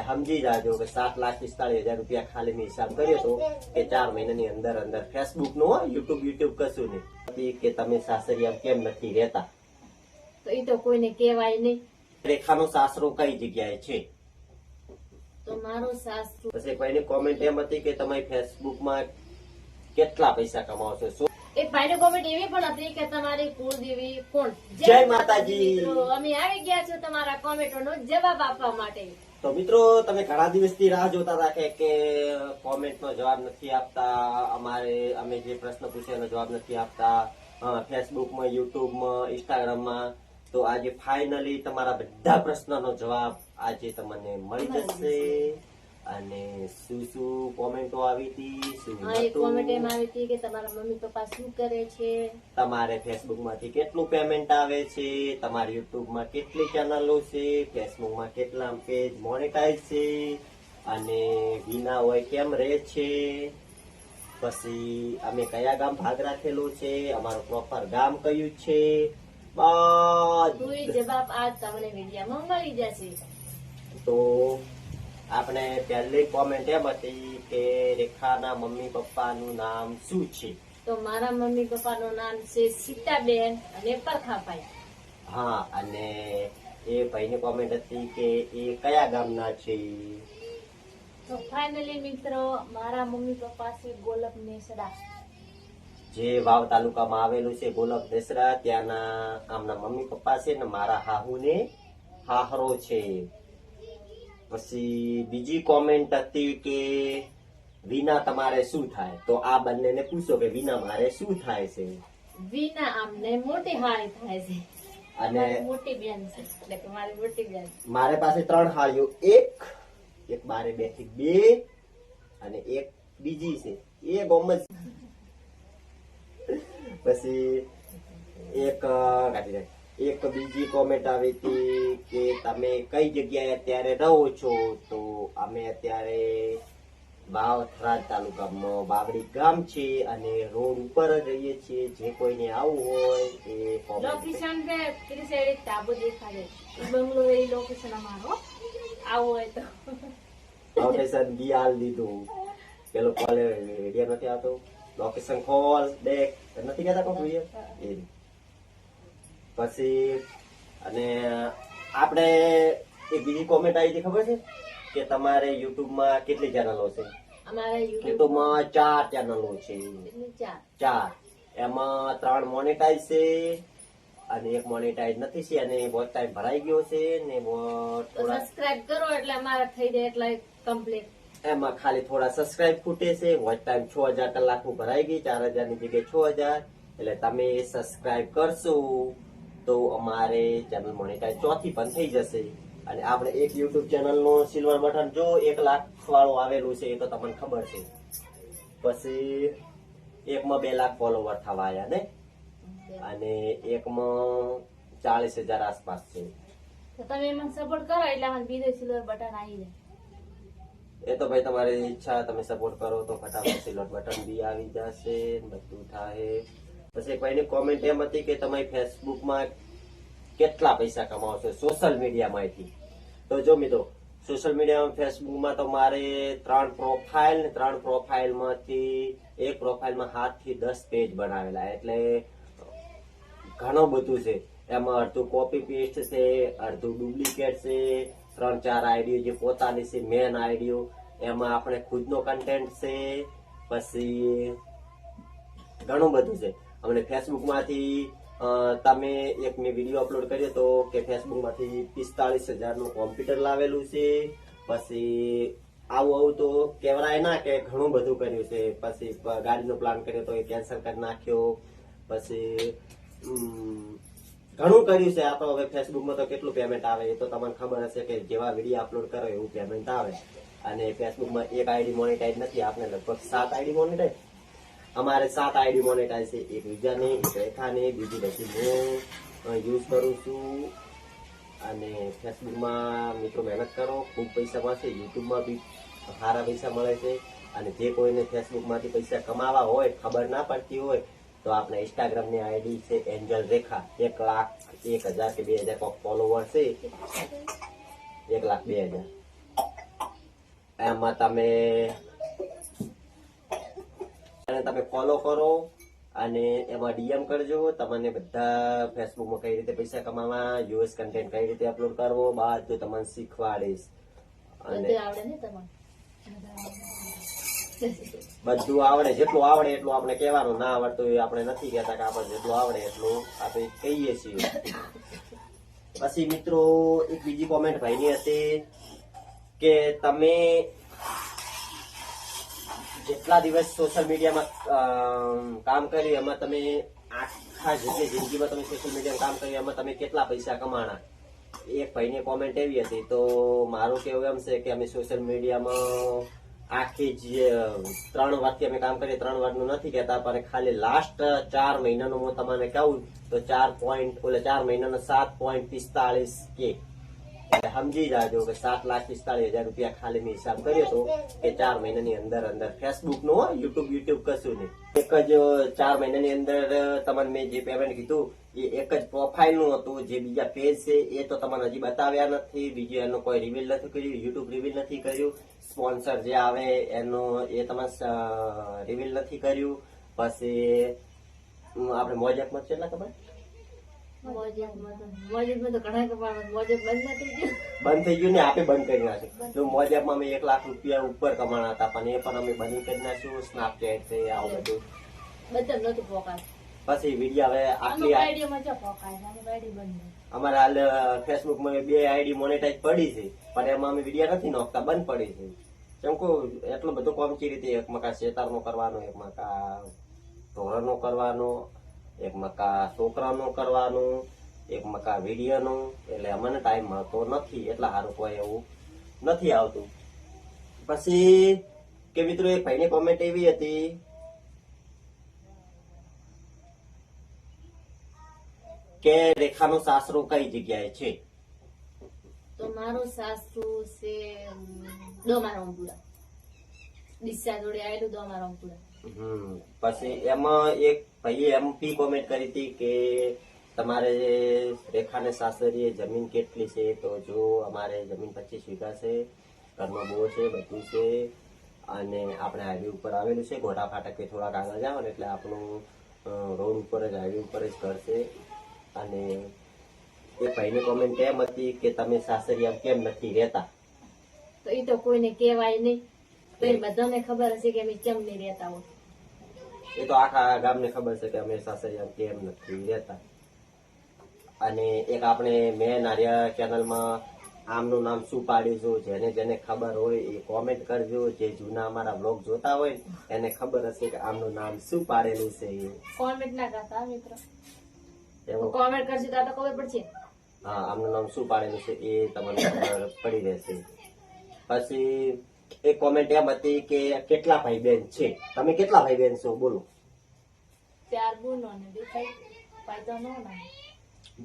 સમજી જાજો કે 7,45,000 રૂપિયા ખાલી મેં હિસાબ કર્યો તો કે 4 મહિનાની અંદર અંદર ફેસબુક નો યુટ્યુબ કશું નહીં કે તમે સાસરિયા કેમ નથી રહેતા. તો એ તો કોઈને કહેવાય નહીં. રેખાનો સાસરો કઈ જગ્યાએ છે? તો મારો સાસુ. પછી કોઈની કોમેન્ટ એમ હતી કે તમે ફેસબુકમાં કેટલા પૈસા કમાવો છો. એ ભાઈની કોમેન્ટ એવી પણ હતી કે તમારી કુળદેવી કોણ? જય માતાજી. મિત્રો, અમે આવી ગયા છો તમારા કોમેન્ટોનો જવાબ આપવા માટે. તો મિત્રો, તમે ઘણા દિવસથી રાહ જોતા હતા કે કોમેન્ટનો જવાબ નથી આપતા, અમે જે પ્રશ્ન પૂછ્યો એનો જવાબ નથી આપતા ફેસબુકમાં, યુટ્યુબમાં, ઇન્સ્ટાગ્રામમાં. તો આજે ફાઇનલી તમારા બધા પ્રશ્નનો જવાબ આજે તમને મળી જશે. અને શું શું કોમેન્ટો આવી હતી, શું કોમેન્ટ એમ આવી હતી કે તમારા મમ્મી પપ્પા શું કરે છે, તમારે ફેસબુક માંથી કેટલું પેમેન્ટ આવે છે, તમારી યુટ્યુબ માં કેટલી ચેનલો છે, ફેસબુક માં કેટલા પેજ મોનેટાઈઝ છે, અને વિના હોય કેમ રહે છે, પછી અમે કયા ગામ ભાગ રાખેલો છે, અમારું પ્રોપર ગામ કયું છે, બધું જવાબ આજ તમને વિડીયોમાં મળી જશે. તો આપણે પહેલી કોમેન્ટ એમ હતી કે રેખાના મમ્મી પપ્પાનું નામ શું છે? તો મારા મમ્મી પપ્પાનું નામ છે સીતાબેન અને પરખાભાઈ. હા, અને એ ભાઈની કોમેન્ટ હતી કે એ કયા ગામના છે? તો ફાઇનલી મિત્રો, મારા મમ્મી પપ્પા છે ગોલક નેસડા, જે વાવ તાલુકામાં આવેલું છે. ગોલક નેસડા ત્યાંના આમના મમ્મી પપ્પા છે ને મારા હાહુ ને હાહરો છે. પછી બીજી કોમેન્ટ હતી કે વિના તમારે શું થાય? તો આ બંનેને પૂછો કે વિના મારે શું થાય છે? વિના આમને મોટી હાળી થાય છે અને મોટી બેન છે, એટલે કે મારી મોટી બેન. મારે પાસે 3 હાળીઓ, એક બારે બેઠી 2 અને એક બીજી છે એ ગોમજ. પછી એક બીજી કોમેન્ટ આવી હતી કે તમે કઈ જગ્યાએ અત્યારે રહો છો? તો અમે અત્યારે વાવથરા તાલુકામાં બાવડી ગામ છે અને રોડ ઉપર જ રહીએ છીએ. જે કોઈને આવવું હોય એ લોકેશન पे પેલી સાઈડ તાબો દેખાડે, બંગલો એ લોકેશન અમારો. આવું હોય તો લોકેશન બી હાલ દીધું. પેલો કોલે વિડીયો નથી આવતો, લોકેશન ખોલ દેખ નથી કહેતા કોઈ એ. પછી અને આપણે એક બીજી કોમેન્ટ આવી હતી ખબર છે કે તમારે યુટ્યુબમાં કેટલી ચેનલો છે? અમારા યુટ્યુબમાં 4 ચેનલો છે. 4. એમાં 3 મોનેટાઈઝ છે અને એક મોનેટાઈઝ નથી છે અને વોચ ટાઈમ ભરાઈ ગયો છે ને થોડા સબસ્ક્રાઇબ કરો એટલે અમારા થઈ જાય એટલે કમ્પ્લીટ. એમાં ખાલી થોડા સબસ્ક્રાઇબ ખૂટે છે. વોચ ટાઈમ 6000 કલાકનું ભરાઈ ગઈ, 4000 ની જગ્યાએ 6000. એટલે તમે સબસ્ક્રાઇબ કરશો તો અમારે ચેનલ મોનેટાઈઝ ચોથી પણ થઈ જશે. અને આપણે એક યુટ્યુબ ચેનલ નો સિલ્વર બટન જો 1 લાખ વાળું આવેલું છે એ તો તમને ખબર છે. પછી એકમાં 2 લાખ ફોલોવર થવા આવ્યા ને, અને એકમાં 40,000 આસપાસ છે. તો તમે એમાં સપોર્ટ કરો એટલે અમારે બીજો સિલ્વર બટન આવી જાય. એ તો ભાઈ તમારી ઈચ્છા, તમે સપોર્ટ કરો તો ફટાફટ સિલ્વર બટન બી આવી જશે, બધું થાય. પછી કોઈની કોમેન્ટ એમ હતી કે તમે ફેસબુકમાં કેટલા પૈસા કમાવો છો સોશિયલ મીડિયામાંથી? તો જો મિત્રો, સોશિયલ મીડિયામાં ફેસબુકમાં તો મારે 3 પ્રોફાઇલ ને 3 પ્રોફાઇલમાંથી એક પ્રોફાઇલમાં 7 થી 10 પેજ બનાવેલા, એટલે ઘણું બધું છે. એમાં અડધું કોપી પેસ્ટ છે, અડધું ડુપ્લિકેટ છે, 3-4 આઈડીઓ જે પોતાની છે મેન આઈડીઓ, એમાં આપણે ખુદનો કન્ટેન્ટ છે. પછી ઘણું બધું છે. અમને ફેસબુકમાંથી તમે એક મેં વિડીયો અપલોડ કર્યો તો કે ફેસબુકમાંથી 45,000 નું કોમ્પ્યુટર લાવેલું છે. પછી આવું તો કહેવાય ના કે ઘણું બધું કર્યું છે. પછી ગાડીનો પ્લાન કર્યો તો એ કેન્સલ કરી નાખ્યો. પછી ઘણું કર્યું છે. આ તો હવે ફેસબુકમાં તો કેટલું પેમેન્ટ આવે એ તો તમને ખબર હશે કે જેવા વિડીયો અપલોડ કરો એવું પેમેન્ટ આવે. અને ફેસબુકમાં એક આઈડી મોનેટાઈઝ નથી, આપણે લગભગ 7 આઈડી મોનેટાઈઝ. અમારે 7 આઈડી મોનેટાઈઝ છે. એક વિજાની, એક રેખાની, બીજી બધી હું યુઝ કરું છું. અને ફેસબુકમાં મિત્રો મહેનત કરો, ખૂબ પૈસા મળશે. યુટ્યુબમાં બી સારા પૈસા મળે છે. અને જે કોઈને ફેસબુકમાંથી પૈસા કમાવા હોય, ખબર ના પડતી હોય, તો આપણે ઇન્સ્ટાગ્રામની આઈડી છે એન્જલ રેખા, 1,01,000 કે 2,000 ફોલોવર છે. 1,02,000 એમાં તમે ફોલો કરો અને એમાં ડીએમ કરજો. તમને બધા ફેસબુકમાં કઈ રીતે પૈસા કમાવા, યુએસ કન્ટેન્ટ કઈ રીતે અપલોડ કરવો, બધું તમને શીખવાડીશ. અને બધું આવડે ને તમારે? બધું આવડે, જેટલું આવડે એટલું આપણે કહેવાનું. ના આવડતું એ આપણે નથી કહેતા કે આપણે જેટલું આવડે એટલું આપણે કહીએ છીએ. પછી મિત્રો એક બીજી કોમેન્ટ ભાઈની હતી કે તમે જેટલા દિવસ સોશિયલ મીડિયામાં કામ કર્યું એમાં તમે આખા જેટલી જિંદગીમાં તમે સોશિયલ મીડિયામાં કામ કર્યું એમાં તમે કેટલા પૈસા કમાણા. એક ભાઈની કોમેન્ટ એવી હતી. તો મારું કેવું એમ છે કે અમે સોશિયલ મીડિયામાં આખી જે 3 વર્ષથી અમે કામ કરીએ, 3 વર્ષનું નથી કહેતા, પણ ખાલી લાસ્ટ 4 મહિનાનું હું તમને કહું તો 4 મહિનાનો 7.45K, એટલે સમજી જાજો કે 7,45,000 રૂપિયા ખાલી મેં હિસાબ કર્યો હતો કે 4 મહિનાની અંદર ફેસબુક નો, યુટ્યુબ કશું નહીં. એક જ 4 મહિનાની અંદર તમને મેં જે પેમેન્ટ કીધું એ એક જ પ્રોફાઇલ નું હતું. જે બીજા પેજ છે એ તો તમને હજી બતાવ્યા નથી, બીજું એનું કોઈ રિવીલ નથી કર્યું, યુટ્યુબ રિવીલ નથી કર્યું, સ્પોન્સર જે આવે એનું એ તમે રિવીલ નથી કર્યું. પછી આપણે મોજેકમાં કેટલા ખબર મોજેકમાં તો ઘણા કમાવાનું. મોજેક બંધ નથી થયું. બંધ થઈ ગયું ને, આપે બંધ કરી નાખ્યું. જો મોજેકમાં અમે 1 લાખ રૂપિયા ઉપર કમાણા હતા, પણ એ પણ અમે બંધ કરી નાખ્યું. સ્નેપચેટ છે આવું બધું બધા નતું પોકાય. પછી વિડીયો હવે આટલી આઈડીમાં ચા પોકાય, આઈડી બંધ. અમારા હાલ ફેસબુકમાં 2 આઈડી મોનેટાઈઝ પડી છે, પણ એમાં અમે વિડીયો નથી નાખતા, બંધ પડી છે. કેમ કે એટલું બધું કોમચી રીતે એક મકા શેતારનો કરવાનો, એક મકા ઢોરનો કરવાનો, એક મકા છોકરાનો કરવાનું, એક મકા વિડીયોનું, એટલે અમને ટાઈમ મળતો નથી. એટલા સારું કોઈ એવું નથી આવતું. પછી કે મિત્રો એક ભાઈની કોમેન્ટ એવી હતી કે રેખાનો સાસરો કઈ જગ્યાએ છે? તો મારું સાસુ છે દોમારમપુરા, ડીસા જોડે આવેલું દોમારમપુરા. પછી એમાં એક ભાઈએ એમપી કોમેન્ટ કરી હતી કે તમારે રેખાને સાસરીએ જમીન કેટલી છે? તો જો અમારે જમીન 25 વીઘા છે, ઘરમાં બોર છે, બધું છે, અને આપણે હાઈવે ઉપર આવેલું છે. ઘોડા ફાટક થોડાક આગળ જાઓ ને એટલે આપણું રોડ ઉપર જ, હાઈવે ઉપર જ ઘર છે. અને એ ભાઈની કોમેન્ટ એમ હતી કે તમે સાસરિયા કેમ નથી રહેતા? તો એ તો કોઈને કહેવાય નહીં, તો એ બધાને ખબર હશે કે અમે કેમ નહીં રહેતા હોય. એ તો આખા ગામને ખબર છે કે અમે સાસરિયા કેમ નથી રહેતા. અને એક આપણે મેં નારિયા ચેનલમાં આમનું નામ શું પાડીશું, જેને જેને ખબર હોય એ કોમેન્ટ કરજો. જે જૂના અમારા બ્લોગ જોતા હોય એને ખબર હશે કે આમનું નામ શું પાડેલું છે. કોમેન્ટ ના કરતા મિત્રો, એવું કોમેન્ટ કરશે તો ખબર પડશે. હા, આમનું નામ શું પાડેલું છે એ તમને ખબર પડી રહેશે. પછી એક કોમેન્ટ એમ હતી કે કેટલા ભાઈ બહેન છે? તમે કેટલા ભાઈ બહેન છો બોલો? 4 બુનો ને 2 ભાઈ. ભાઈ તો નો ના.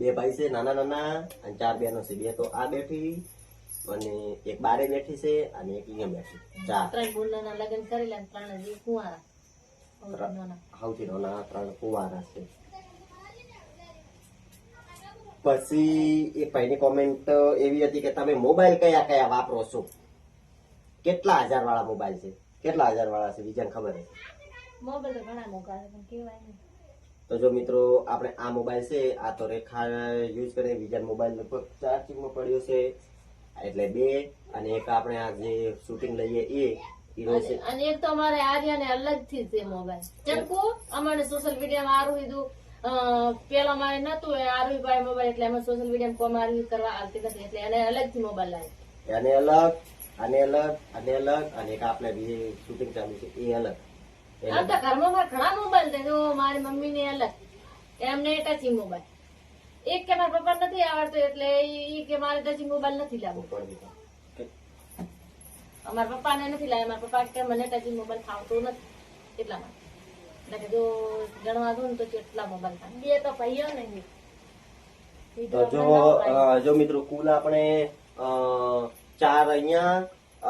2 ભાઈ છે નાના નાના અને 4 બહેનો છે. 2 તો આ બેઠી અને એક બારે બેઠી છે અને એક અહીંયા બેઠી. 4. 3 બુનોના લગ્ન કરેલા, 3 હજી કુંવારા. સૌથી નાના 3 કુંવારા છે. પછી એક ભાઈની કોમેન્ટ એવી હતી કે તમે મોબાઈલ કયા કયા વાપરો છો? કેટલા હજાર વાળા મોબાઈલ છે? કેટલા હજાર વાળા છે બીજાને ખબર છે? મોબાઈલ તો ઘણા મોંઘા છે પણ કહેવાય નહીં. તો જો મિત્રો આપણે આ મોબાઈલ છે, આ તો રેખા યુઝ કરે. બીજા મોબાઈલ લગભગ ચાર્જિંગમાં પડ્યો છે, એટલે 2. અને એક આપણે આ જે શૂટિંગ લઈએ એ અને એક તો અમારે આર્યાને અલગથી છે મોબાઈલ. ચંકુ અમારે સોશિયલ મીડિયામાં આરું લીધું. પેલા મારે નતું આરવી ભાઈ મોબાઈલ, એટલે અમે સોશિયલ મીડિયા કોમ આરવી કરવા આવતી નથી, એટલે એને અલગથી મોબાઈલ લાવી. એને અલગ, આને અલગ, આને અલગ, અને એક આપણે બીજી શૂટિંગ ચાલુ છે એ અલગ. આમ તો ઘરમાં મારે ઘણા મોબાઈલ છે. જો મારી મમ્મી ને અલગ, એમને ટચિંગ મોબાઈલ. એક કે મારા પપ્પા નથી આવડતો એટલે ઈ કે મારે ટચિંગ મોબાઈલ નથી લાવવો. અમારા પપ્પાને નથી લાવ્યા. મારા પપ્પા કે મને ટચિંગ મોબાઈલ ફાવતો નથી, એટલા માટે. એટલે જો ગણવા દઉં ને તો કેટલા મોબાઈલ થાય? 2 તો ભાઈઓ ને. તો જો મિત્રો કુલ આપણે 4 અહીંયા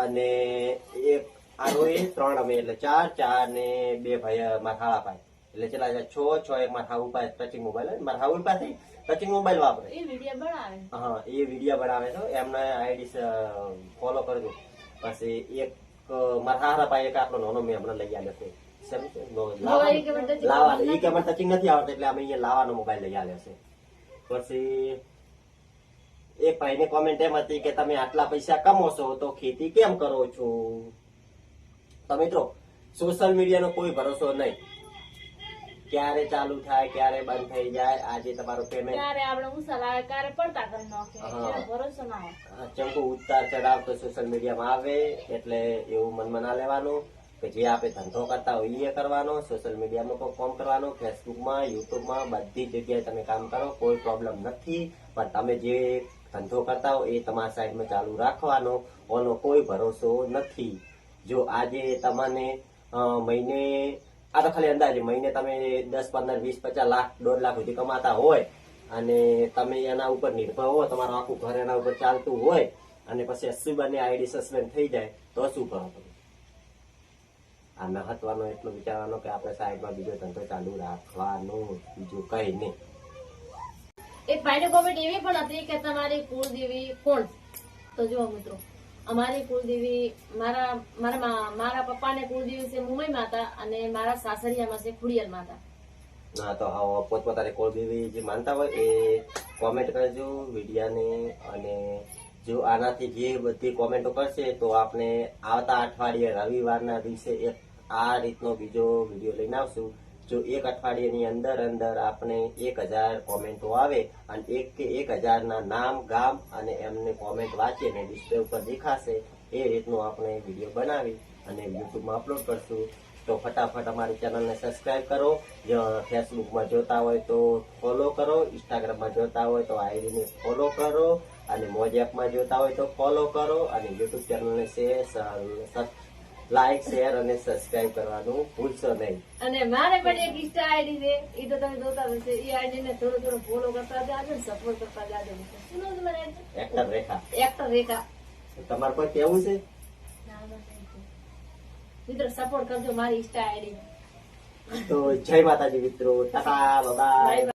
અને એક આરોએ 3 અમે, એટલે 4 ને 2 ભાઈ માથાળા પાય, એટલે ચલા 6 એક માથા ઉપર ટચિંગ મોબાઈલ. માથા ઉપર ટચિંગ મોબાઈલ વાપરે. એ વિડીયો બનાવે. હા, એ વિડીયો બનાવે છે. એમને આઈડી ફોલો કરજો. પછી એક મારા હારા ભાઈ એક આપણો નાનો મેં હમણાં લઈ આવ્યો છે શેમ છે? હવે ઈ કે મને touching લાવવાનો ઈ કે મને ટચિંગ નથી આવડતું એટલે અમે અહીંયા લાવવાનો મોબાઈલ લઈ આવ્યો છે. પછી એક ભાઈને કોમેન્ટ એમ હતી કે તમે આટલા પૈસા કમો છો તો ખેતી કેમ કરો છો? તો મિત્રો સોશિયલ મીડિયાનો કોઈ ભરોસો નહીં, ક્યારે ચાલુ થાય ક્યારે બંધ થઈ જાય. આજે તમારું પેમેન્ટ ક્યારે આપણે ઉછાળ આવે ક્યારે પડતા કરી નાખે હા. એનો ભરોસો ના હોય. ચંપુ ઉતાર ચડાવ તો સોશિયલ મીડિયામાં આવે એટલે એવું મનમાં ના લેવાનું કે જે આપણે ધંધો કરતા હોય એ કરવાનો. સોશિયલ મીડિયામાં પણ કામ કરવાનું, ફેસબુકમાં યુટ્યુબમાં બધી જગ્યાએ તમે કામ કરો, કોઈ પ્રોબ્લેમ નથી. પણ તમે જે ધંધો કરતા હો એ તમારા સાઈડમાં ચાલુ રાખવાનો, ઓનો કોઈ ભરોસો નથી. જો આજે તમને મહિને આ તો ખાલી અંદાજે મહિને તમે 10, 15, 20, 50 લાખ 1.5 લાખ સુધી કમાતા હોય અને તમે એના ઉપર નિર્ભર હો, તમારું આખું ઘર એના ઉપર ચાલતું હોય અને પછી અસીબાની આઈડી સસ્પેન્ડ થઈ જાય તો શું કરો તમે? આ મહત્વનો એટલું વિચારવાનું કે આપણે સાઈડમાં બીજો ધંધો ચાલુ રાખવાનો, બીજું કઈ નહીં. એક ભાઈને કોમેન્ટ એવી પણ હતી કે તમારી કુળદેવી કોણ? તો જુઓ મિત્રો, અમારી કુળદેવી મારા પપ્પાને કુળદેવી છે મુંબઈ માતા અને મારા સાસરિયામાં છે ખુડિયાર માતા. ના તો હા પોતપોતાની કુળદેવી જે માનતા હોય એ કોમેન્ટ કરજો વિડીયાને. અને જો આનાથી જે બધી કોમેન્ટો કરશે તો આપણે આવતા અઠવાડિયે રવિવારના દિવસે એક આ રીતનો બીજો વિડીયો લઈને આવશું. જો એક અઠવાડિયાની અંદર આપણે 1000 કોમેન્ટો આવે અને 1000 ના નામ ગામ અને એમને કોમેન્ટ વાંચીને ડિસ્પ્લે ઉપર દેખાશે એ રીતનું આપણે વિડીયો બનાવી અને યુટ્યુબમાં અપલોડ કરશું. તો ફટાફટ અમારી ચેનલને સબસ્ક્રાઇબ કરો. ફેસબુકમાં જોતા હોય તો ફોલો કરો, ઇન્સ્ટાગ્રામમાં જોતા હોય તો આઈડીને ફોલો કરો અને મોજ એપમાં જોતા હોય તો ફોલો કરો અને યુટ્યુબ ચેનલને લાઈક શેર અને સબસ્ક્રાઇબ કરવાનું ભૂલશો નહીં. અને મારે પણ એક ઇન્સ્ટા આઈડી છે, એ તો તમે જોતા હશે. એ આઈડી ને થોડો થોડો ફોલો કરતા જાજો, સપોર્ટ કરતા જાજો. શું નામ છે મારા ID? એક્ટર રેખા. એક્ટર રેખા. તમારે કોઈ કેવું છે? મિત્રો સપોર્ટ કરજો મારી ઇન્સ્ટા આઈડી. તો જય માતાજી મિત્રો, ટાટા બાય.